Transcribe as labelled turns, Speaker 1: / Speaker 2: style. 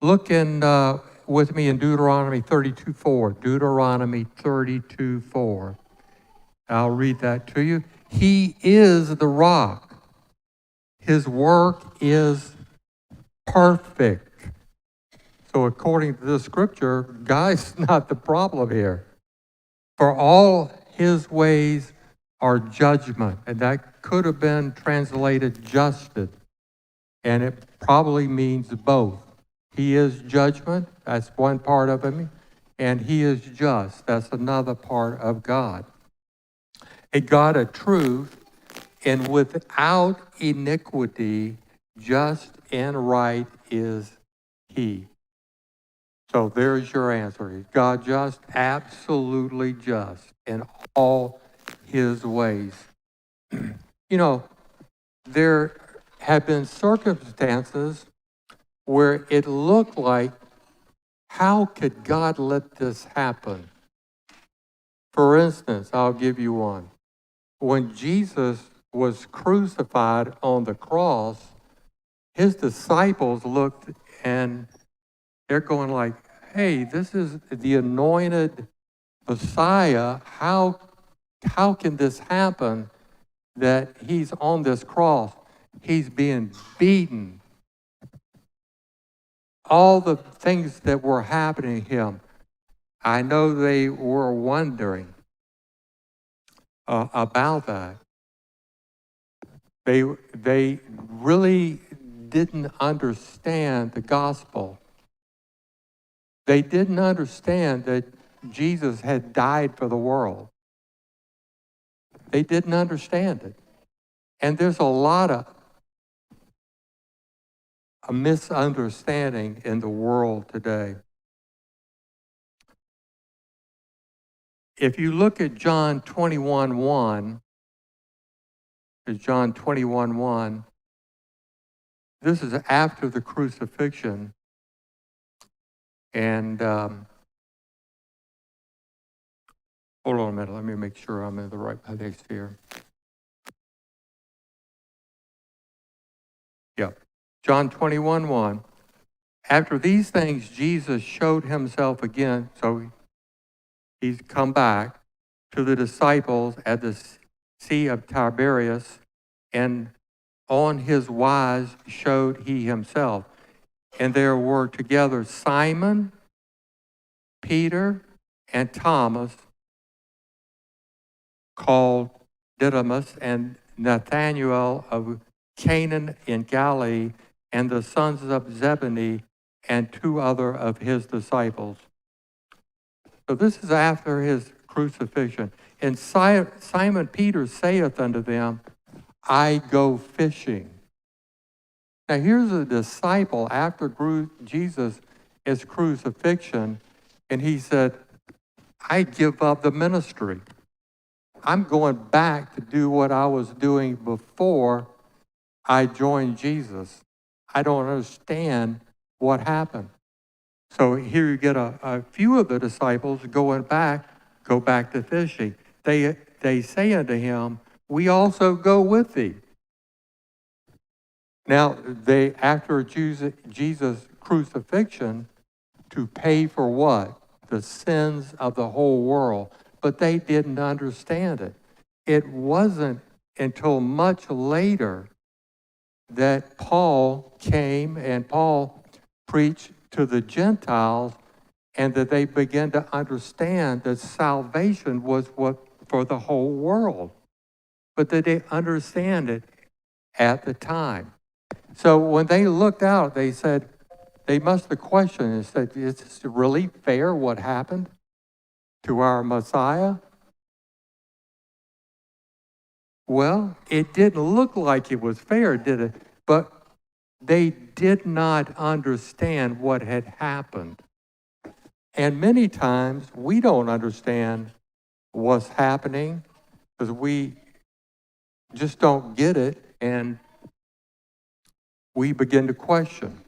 Speaker 1: Look with me in Deuteronomy 32:4. Deuteronomy 32:4. I'll read that to you. He is the rock. His work is perfect. So according to this scripture, God's not the problem here. For all his ways are judgment. And that could have been translated justice. And it probably means both. He is judgment, that's one part of him, and he is just, that's another part of God. A God of truth and without iniquity, just and right is he. So there's your answer. Is God just? Absolutely just in all his ways. You know, there have been circumstances where it looked like, how could God let this happen? For instance, I'll give you one. When Jesus was crucified on the cross, his disciples looked and they're going like, hey, this is the anointed Messiah. How can this happen that he's on this cross? He's being beaten. All the things that were happening to him, I know they were wondering about that. They really didn't understand the gospel. They didn't understand that Jesus had died for the world. They didn't understand it. And there's a lot of a misunderstanding in the world today. If you look at John 21:1, John 21:1, this is after the crucifixion. And hold on a minute, let me make sure I'm in the right place here. Yep. John 21:1. After these things, Jesus showed himself again. So he's come back to the disciples at the Sea of Tiberias, and on his wise showed he himself. And there were together Simon, Peter, and Thomas, called Didymus, and Nathanael of Canaan in Galilee, and the sons of Zebedee, and 2 other of his disciples. So this is after his crucifixion. And Simon Peter saith unto them, I go fishing. Now here's a disciple after Jesus' crucifixion, and he said, I give up the ministry. I'm going back to do what I was doing before I joined Jesus. I don't understand what happened. So here you get a few of the disciples go back to fishing. They say unto him, we also go with thee. Now, after Jesus' crucifixion, to pay for what? The sins of the whole world. But they didn't understand it. It wasn't until much later that Paul came and Paul preached to the Gentiles, and that they began to understand that salvation was what for the whole world. But they didn't understand it at the time. So when they looked out, they said, they must have questioned and said, is this really fair what happened to our Messiah? Well, it didn't look like it was fair, did it? But they did not understand what had happened. And many times we don't understand what's happening because we just don't get it, and we begin to question.